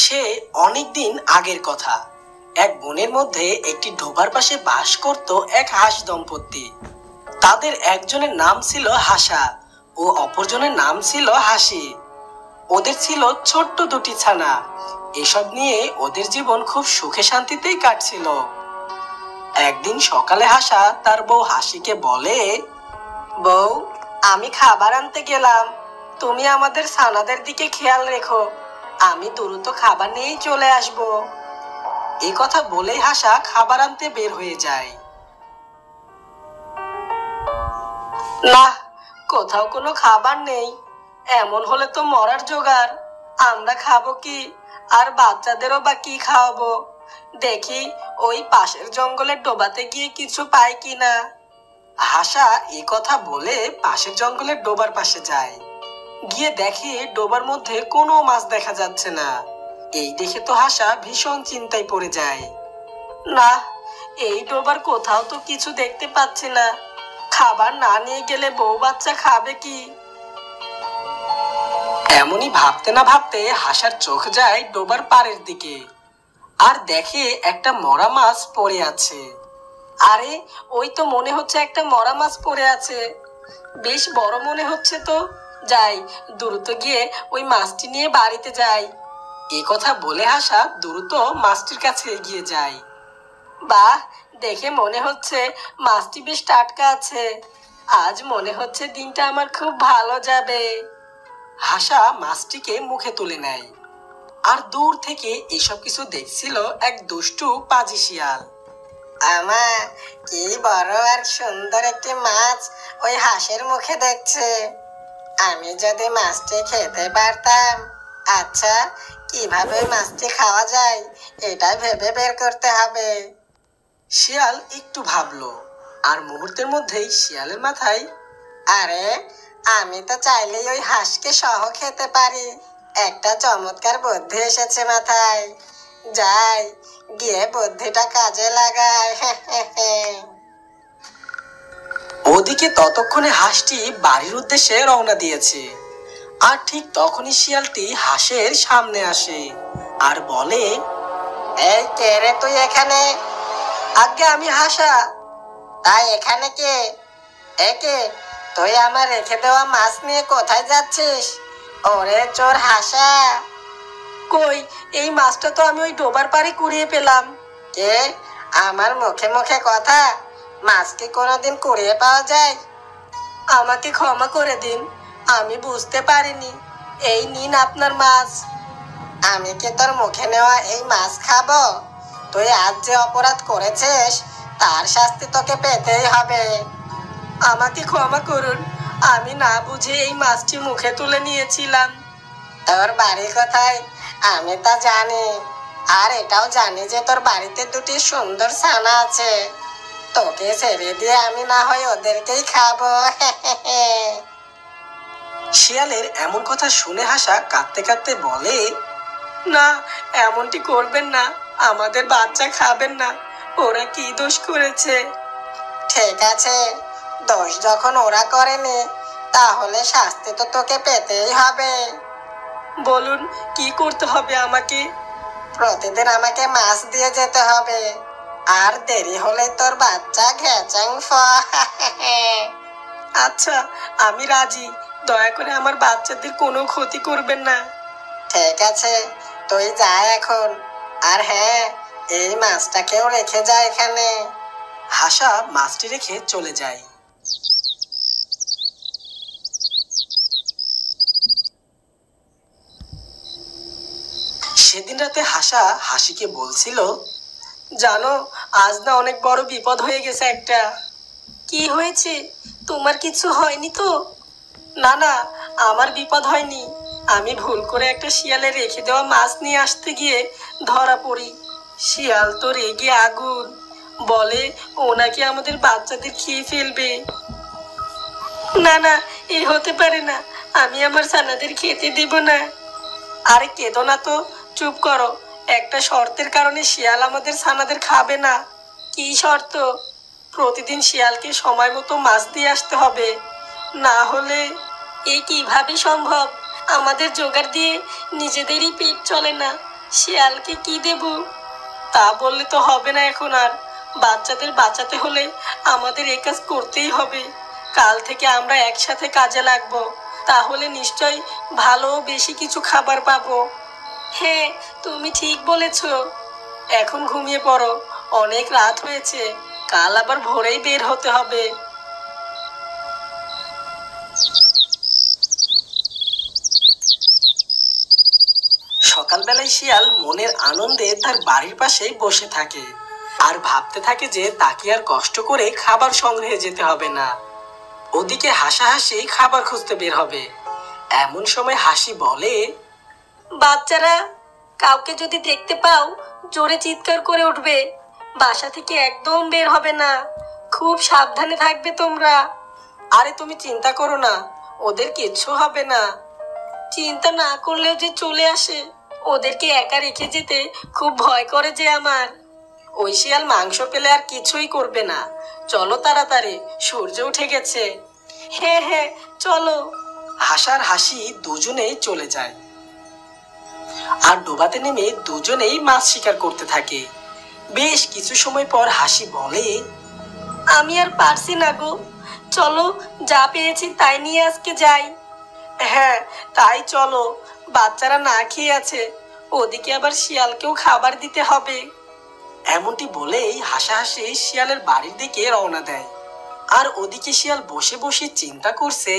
সে অনেক দিন আগের কথা। এক বনের মধ্যে একটি ডোবার পাশে বাস করত এক হাঁস দম্পতি। তাদের একজনের নাম ছিল হাসা ও অপরজনের নাম ছিল হাসি। ওদের ছিল ছোট্ট দুটি ছানা। এসব নিয়ে ওদের জীবন খুব সুখে শান্তিতেই কাটছিল। একদিন সকালে হাসা তার বউ হাসিকে বলে, বউ, আমি খাবার আনতে গেলাম, তুমি আমাদের ছানাদের দিকে খেয়াল রেখো, আমি দ্রুত খাবার নিয়েই চলে আসব। এই কথা বলেই হাসা খাবার আনতে বের হয়ে যায়। না, কোথাও কোনো খাবার নেই। এমন হলে তো মরার জোগাড়। আমরা খাবো কি, আর বাচ্চাদেরও বা কি খাওয়াবো? দেখি ওই পাশের জঙ্গলের ডোবাতে গিয়ে কিছু পাই কিনা। হাসা এই কথা বলে পাশের জঙ্গলের ডোবার পাশে যায়। গিয়ে দেখে ডোবার মধ্যে কোনো মাছ দেখা যাচ্ছে না। এই দেখে তো হাসা ভীষণ চিন্তায় পড়ে যায়। না, এই ডোবার কোথাও তো কিছু দেখতে পাচ্ছি না। খাবার না নিয়ে গেলে বউ বাচ্চা খাবে কি? এমনই ভাবতে না ভাবতে হাসার চোখ যায় ডোবার পাড়ের দিকে, আর দেখে একটা মরা মাছ পড়ে আছে। আরে, ওই তো মনে হচ্ছে একটা মরা মাছ পড়ে আছে, বেশ বড় মনে হচ্ছে তো। যাই, দ্রুত গিয়ে ওই মাছটি নিয়ে বাড়িতে যাই। এ কথা বলে হাসা দ্রুত মাছটির কাছে এগিয়ে যায়। বাহ, দেখে মনে হচ্ছে মাছটি বেশ টাটকা আছে। আজ মনে হচ্ছে দিনটা আমার খুব ভালো যাবে। হাসা মাছটিকে মুখে তুলে নেয়। আর দূর থেকে এসব কিছু দেখছিল এক দুষ্টু পাজি শিয়াল। আমা, কি বড় আর সুন্দর একটি মাছ ওই হাঁসের মুখে দেখছে। আমি যদি মাছটি খেতে পারতাম। আচ্ছা, কিভাবে মাছটি খাওয়া যায় এটা ভেবে বের করতে হবে। শিয়াল একটু ভাবলো, আর মুহূর্তের মধ্যেই শিয়ালের মাথায়, আরে, আমি তো চাইলেই ওই হাঁসকে সহ খেতে পারি। একটা চমৎকার বুদ্ধি এসেছে মাথায়। যাই, গিয়ে বুদ্ধিটা কাজে লাগাই। ওদিকে ততক্ষণে হাঁসটি বাড়ির উদ্দেশ্যে রওনা দিয়েছে। আর ঠিক তখনই শিয়ালটি হাঁসের সামনে আসে আর বলে, এই কে রে তুই এখানে? আজ্ঞে আমি হাসা। তাই এখানে কে? একে, তুই আমার রেখে দেওয়া মাছ নিয়ে কোথায় যাচ্ছিস? ওরে চোর হাসা! কই, এই মাছটা তো আমি ওই ডোবার পাড়ে কুড়িয়ে পেলাম। কে? আমার মুখে মুখে কথা? মাছ কি কোনোদিন কুড়িয়ে পাওয়া যায়? আমাকে ক্ষমা করে দিন, আমি বুঝতে পারিনি। এই নিন আপনার মাছ। আমি কি তোর মুখে নেওয়া এই মাছ খাবো? তুই আজ যে অপরাধ করেছিস তার শাস্তি তোকে পেতেই হবে। আমাকে ক্ষমা করুন, আমি না বুঝে এই মাছটি মুখে তুলে নিয়েছিলাম। তোর বাড়ি কোথায় আমি তা জানি, আর এটাও জানি যে তোর বাড়িতে দুটি সুন্দর ছানা আছে। তোকে ছেড়ে দিয়ে আমি না হয় ওদেরকেই খাবো। শিয়ালের এমন কথা শুনে হাসা কাঁদতে কাঁদতে বলে, না, এমনটি করবেন না, আমাদের বাচ্চা খাবেন না। ওরা কি দোষ করেছে? ঠিক আছে, দোষ যখন ওরা করেনি তাহলে শাস্তি তো তোকে পেতেই হবে। বলুন, কি করতে হবে আমাকে? প্রতিদিন আমাকে মাছ দিয়ে যেতে হবে, আর দেরি হলে তোর বাচ্চা ঘেচাং ফ। আচ্ছা, আমি রাজি, দয়া করে আমার বাচ্চাদের কোনো ক্ষতি করবেন না। ঠিক আছে, তুই যা এখন। আর হ্যাঁ, এই মাছটাকেও রেখে যা এখানে। হাসা মাছটি রেখে চলে যায়। সেদিন রাতে হাসা হাসিকে বলছিল, জানো, আজ না অনেক বড় বিপদ হয়ে গেছে একটা। কি হয়েছে? তোমার কিছু হয়নি তো? না না, আমার বিপদ হয়নি। আমি ভুল করে একটা শিয়ালে রেখে দেওয়া মাছ নিয়ে আসতে গিয়ে ধরা পড়ি। শিয়াল তো রেগে আগুন, বলে ও নাকি আমাদের বাচ্চাদের খেয়ে ফেলবে। না না, এ হতে পারে না, আমি আমার ছানাদের খেতে দেব না। আরে কেঁদো না তো, চুপ করো। একটা শর্তের কারণে শিয়াল আমাদের ছানাদের খাবে না। কি শর্ত? প্রতিদিন শিয়ালকে সময় মতো মাছ দিয়ে আসতে হবে, না হলে। এই কিভাবে সম্ভব? আমাদের জোগাড় দিয়ে নিজেদেরই পেট চলে না, শিয়ালকে কি দেব? তা বললে তো হবে না এখন আর। বাচ্চাদের বাঁচাতে হলে আমাদের এই কাজ করতেই হবে। কাল থেকে আমরা একসাথে কাজে লাগবো, তাহলে নিশ্চয় ভালো বেশি কিছু খাবার পাবো। হ্যাঁ, তুমি ঠিক বলেছ। এখন ঘুমিয়ে পড়ো, অনেক রাত হয়েছে, কাল আবার ভোরেই বের হতে হবে। সকালবেলায় শিয়াল মনের আনন্দে তার বাড়ির পাশেই বসে থাকে আর ভাবতে থাকে যে তাকে আর কষ্ট করে খাবার সংগ্রহে যেতে হবে না। ওদিকে হাসাহাসি খাবার খুঁজতে বের হবে। এমন সময় হাসি বলে, বাচ্চারা, কাউকে যদি দেখতে পাও জোরে চিৎকার করে উঠবে, বাসা থেকে একদম বের হবে না, খুব সাবধানে থাকবে তোমরা। আরে তুমি চিন্তা করো না, ওদের কিচ্ছু হবে না। চিন্তা না করলেও যে চলে আসে, ওদেরকে একা রেখে যেতে খুব ভয় করে যে আমার। ওই শিয়াল মাংস পেলে আর কিছুই করবে না। চলো তাড়াতাড়ি, সূর্য উঠে গেছে। হ্যাঁ হ্যাঁ, চলো। হাসার হাসি দুজনেই চলে যায় আর ডোবাতে নেমে দুজনেই মাছ শিকার করতে থাকে। বেশ কিছু সময় পর হাসি বলে, আমি আর পারছি না গো, চলো যা পেয়েছি তাই নিয়ে আজকে যাই। হ্যাঁ তাই চলো, বাচ্চারা না খেয়ে আছে, ওদিকে আবার শিয়ালকেও খাবার দিতে হবে। এমনটি বলেই হাসাহাসি শিয়ালের বাড়ির দিকে রওনা দেয়। আর ওদিকে শিয়াল বসে বসে চিন্তা করছে,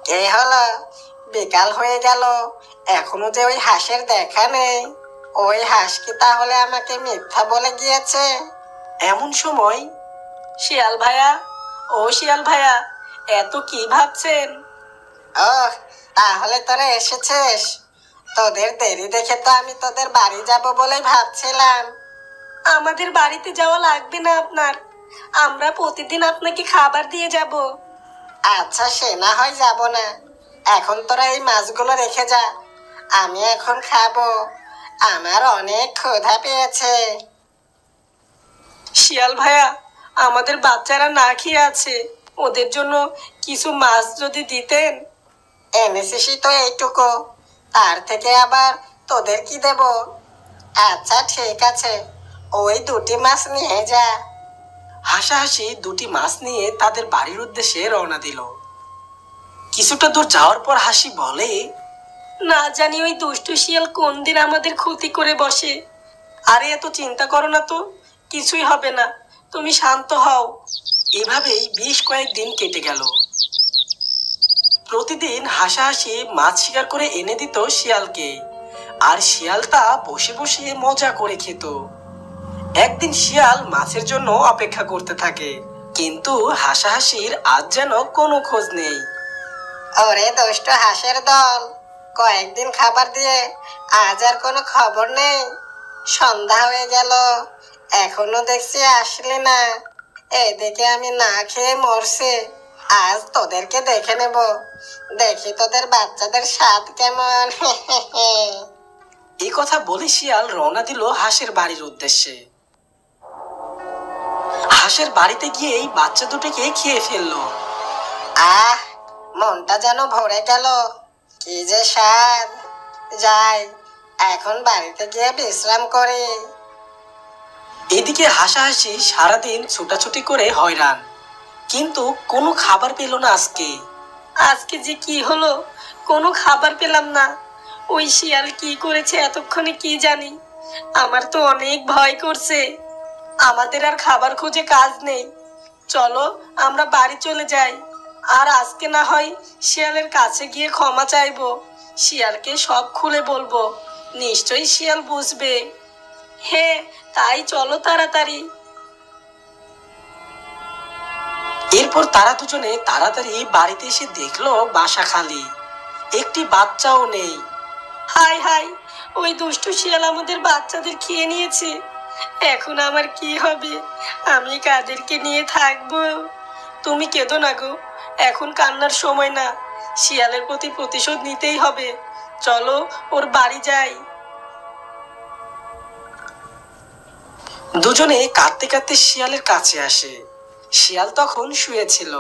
কে হলো, বিকাল হয়ে গেল, এখনো যে ওই হাঁসের দেখা নেই। ওই হাঁস কি তাহলে আমাকে মিথ্যা বলে গিয়েছে? এমন সময়, শিয়াল ভাইয়া, ও শিয়াল ভাইয়া, এত কি ভাবছেন? ওহ, তাহলে তোরা এসেছিস। তোদের দেরি দেখে তো আমি তোদের বাড়ি যাব বলেই ভাবছিলাম। আমাদের বাড়িতে যাওয়া লাগবে না আপনার, আমরা প্রতিদিন আপনাকে খাবার দিয়ে যাব। আচ্ছা, সে না হয় যাব না, এখন তোরা এই মাছগুলো রেখে যা, আমি এখন খাবো, আমার অনেক ক্ষুধা পেয়েছে। শিয়াল ভাইয়া, আমাদের বাচ্চারা না খেয়ে আছে, ওদের জন্য কিছু মাছ যদি দিতেন। এনেছিস তো এইটুকু, তার থেকে আবার তোদের কি দেব? আচ্ছা ঠিক আছে, ওই দুটি মাছ নিয়ে যা। হাসাহাসি দুটি মাছ নিয়ে তাদের বাড়ির উদ্দেশ্যে রওনা দিল। কিছুটা দূর যাওয়ার পর হাসি বলে, না জানি ওই দুষ্টু শিয়াল কোন দিন আমাদের ক্ষতি করে বসে। আরে এত চিন্তা করো না তো, কিছুই হবে না, তুমি শান্ত হও। এভাবেই বেশ কয়েকদিন কেটে গেল। প্রতিদিন হাসাহাসি মাছ শিকার করে এনে দিত শিয়ালকে, আর শিয়াল তা বসে বসে মজা করে খেত। একদিন শিয়াল মাছের জন্য অপেক্ষা করতে থাকে, কিন্তু হাসাহাসির আজ যেন কোনো খোঁজ নেই। ওরে দুষ্ট হাঁসের দল, কয়েকদিন খাবার দিয়ে আজ আর কোনো খবর নেই। সন্ধ্যা হয়ে গেল, এখনো দেখছি আসলি না। এদিকে আমি না খেয়ে মরছি, আজ তোদেরকে দেখে নেব, দেখি তোদের বাচ্চাদের স্বাদ কেমন। এই কথা বলে শিয়াল রওনা দিল হাঁসের বাড়ির উদ্দেশ্যে। হাঁসের বাড়িতে গিয়েই বাচ্চা দুটোকে খেয়ে ফেললো। আহ, মনটা যেন ভরে গেল, কি যে স্বাদ। যাই, এখন বাড়িতে গিয়ে বিশ্রাম করি। এদিকে হাসাহাসি সারাদিন ছোটাছুটি করে হয়রান, কিন্তু কোনো খাবার পেল না আজকে। আজকে যে কি হলো, কোনো খাবার পেলাম না। ওই শিয়াল কি করেছে এতক্ষণে কি জানি, আমার তো অনেক ভয় করছে। আমাদের আর খাবার খুঁজে কাজ নেই, চলো আমরা বাড়ি চলে যাই। আর আজকে না হয় শিয়ালের কাছে গিয়ে ক্ষমা চাইবো, শিয়ালকে সব খুলে বলবো, নিশ্চয়ই শিয়াল বুঝবে। হ্যাঁ তাই চলো তাড়াতাড়ি। এরপর তারা দুজনে তাড়াতাড়ি বাড়িতে এসে দেখলো বাসা খালি, একটি বাচ্চাও নেই। হাই হাই, ওই দুষ্টু শিয়াল আমাদের বাচ্চাদের খেয়ে নিয়েছে, এখন আমার কি হবে, আমি কাদেরকে নিয়ে থাকবো? তুমি কেঁদো না গো, এখন কান্নার সময় না, শিয়ালের প্রতি প্রতিশোধ নিতেই হবে, চলো ওর বাড়ি যাই। দুজনে কাঁদতে কাঁদতে শিয়ালের কাছে আসে। শিয়াল তখন শুয়েছিল।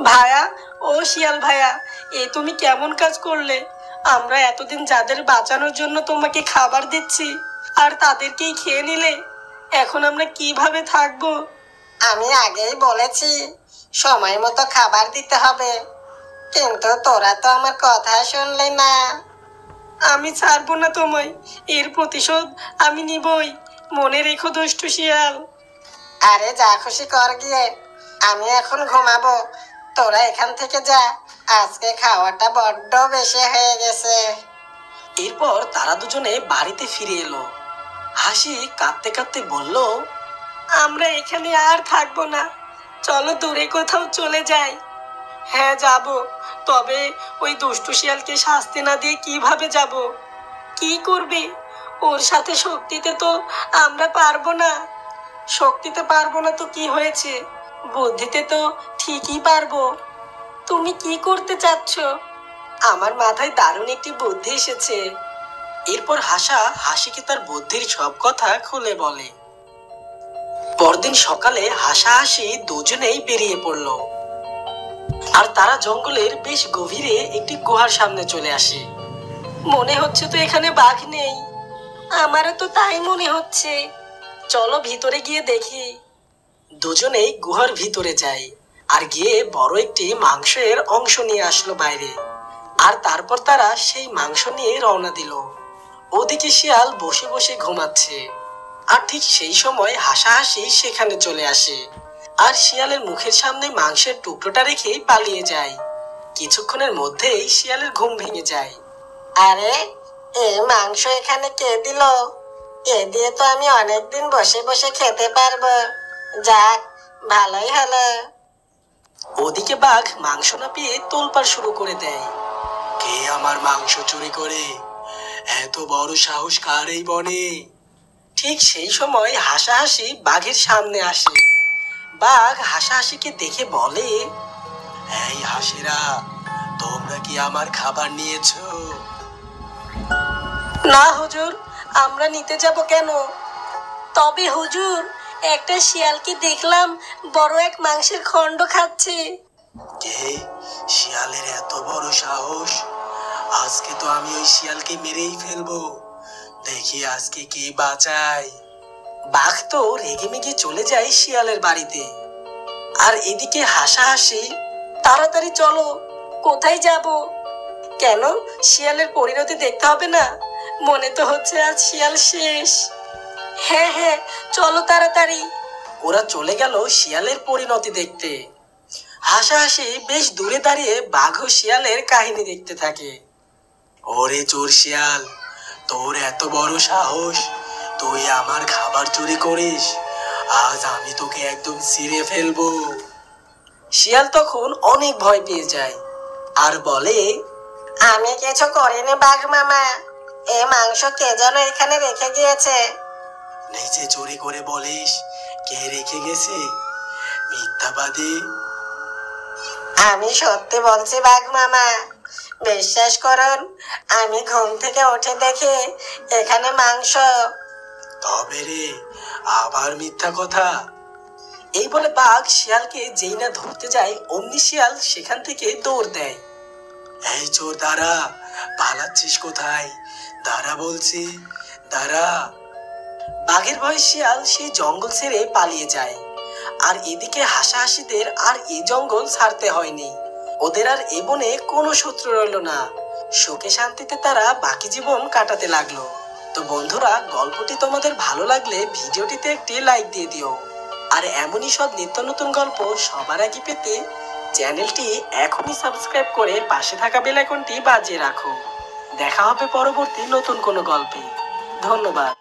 ভাইয়া, ও শিয়াল ভাইয়া, এ তুমি কেমন কাজ করলে? আমরা এতদিন যাদের বাঁচানোর জন্য তোমাকে খাবার দিচ্ছি আর তাদেরকেই খেয়ে নিলে, এখন আমরা কিভাবে থাকবো? আমি আগেই বলেছি সময় মতো খাবার দিতে হবে, কিন্তু তোরা তো আমার কথা শুনলি না। আমি ছাড়বো না তোমায়, এর প্রতিশোধ আমি নিবই, মনে রেখো দুষ্টু শিয়াল। আরে যা খুশি কর গিয়ে, আমি এখন ঘুমাবো, তোরা এখান থেকে যা, আজকে খাওয়াটা বড্ড বেশি হয়ে গেছে। এরপর তারা দুজনে বাড়িতে ফিরে এলো। হাসি কাঁদতে কাঁদতে বলল, আমরা এখানে আর থাকবো না, চলো দূরে কোথাও চলে যাই। হ্যাঁ যাব, তবে ওই দুষ্টু শিয়ালকে শাস্তি না দিয়ে কিভাবে যাব? কি করবে? ওর সাথে শক্তিতে তো আমরা পারবো না। শক্তিতে পারবো না তো কি হয়েছে, বুদ্ধিতে তো ঠিকই পারবো। তুমি কি করতে চাচ্ছ? আমার মাথায় দারুণ একটি বুদ্ধি এসেছে। এরপর হাসিকে তার বুদ্ধির সব কথা খুলে বলে। পরদিন সকালে হাসি দুজনেই বেরিয়ে পড়ল, আর তারা জঙ্গলের বেশ গভীরে একটি গুহার সামনে চলে আসে। মনে হচ্ছে তো এখানে বাঘ নেই। আমারও তো তাই মনে হচ্ছে, চলো ভিতরে গিয়ে দেখি। দুজনেই গুহার ভিতরে যায়, আর গিয়ে বড় একটি মাংসের অংশ নিয়ে আসলো বাইরে। আর তারপর তারা সেই মাংস নিয়ে রওনা দিল। ওদিকে শিয়াল বসে বসে ঘুমাচ্ছে, আর ঠিক সেই সময় হাসি সেখানে চলে আসে, আর শিয়ালের মুখের সামনে মাংসের টুকরোটা রেখেই পালিয়ে যায়। কিছুক্ষণের মধ্যেই শিয়ালের ঘুম ভেঙে যায়। আরে এই মাংস এখানে কে দিল? এ দিয়ে তো আমি অনেকদিন বসে বসে খেতে পারবো। যাক, ভালোই হলো। ওদিকে বাঘ মাংস না পেয়ে তোলপাড় শুরু করে দেয়। কে আমার মাংস চুরি করে? এত বড় সাহস কার এই বনে? ঠিক সেই সময় হাসি বাঘের সামনে আসে। বাঘ হাসিকে দেখে বলে, এই হাসিরা, তোমরা কি আমার খাবার নিয়েছো? না হুজুর, আমরা নিতে যাব কেন? তবে হুজুর, একটা শিয়ালকে দেখলাম বড় এক মাংসের খণ্ড খাচ্ছে। কে? শিয়ালের এত বড় সাহস? আজকে তো আমি ওই শিয়ালকে মেরেই ফেলবো। দেখি আজকে কে বাঁচায়। বাঘ তো রেগে মেগে চলে যায় শিয়ালের বাড়িতে। আর এদিকে হাসি, তাড়াতাড়ি চলো, কোথায় যাব? কেন, শিয়ালের পরিণতি দেখতে হবে না? মনে তো হচ্ছে আজ শিয়াল শেষ। হ্যাঁ হ্যাঁ, চলো তাড়াতাড়ি। ওরা চলে গেল শিয়ালের পরিণতি দেখতে। হাসি বেশ দূরে দাঁড়িয়ে বাঘ ও শিয়ালের কাহিনী দেখতে থাকে। ওরে চোর শিয়াল, তোর এত বড় সাহস, তুই আমার খাবার চুরি করিস? আজ আমি তোকে একদম ছিঁড়ে ফেলবো। শিয়াল তখন অনেক ভয় পেয়ে যায়, আর বলে, আমি কিছু করিনি বাঘ মামা, এই মাংস কে যেন এখানে রেখে গিয়েছে। নিজে চুরি করে বলিস কে রেখে গেছে? মিথ্যাবাদী। আমি সত্যি বলছি বাঘ মামা, বিশ্বাস করুন, আমি ঘুম থেকে উঠে দেখি এখানে মাংস। তবে রে, আবার মিথ্যা কথা? এই বলে বাঘ শিয়ালকে যেই না ধরতে যায়, অমনি শিয়াল সেখান থেকে দৌড় দেয়। এই চোর দাঁড়া, পালাচ্ছিস কোথায়? দাঁড়া বলছি, দাঁড়া। বাঘের ভয়ে শিয়াল সেই জঙ্গল ছেড়ে পালিয়ে যায়। আর এদিকে হাসিদের আর এই জঙ্গল ছাড়তে হয়নি। ওদের আর এ বনে কোনো শত্রু রইল না। সুখে শান্তিতে তারা বাকি জীবন কাটাতে লাগলো। তো বন্ধুরা, গল্পটি তোমাদের ভালো লাগলে ভিডিওটিতে একটি লাইক দিয়ে দিও। আর এমনই সব নিত্য নতুন গল্প সবার আগে পেতে চ্যানেলটি এখনই সাবস্ক্রাইব করে পাশে থাকা বেল আইকনটি বাজিয়ে রাখো। দেখা হবে পরবর্তী নতুন কোনো গল্পে। ধন্যবাদ।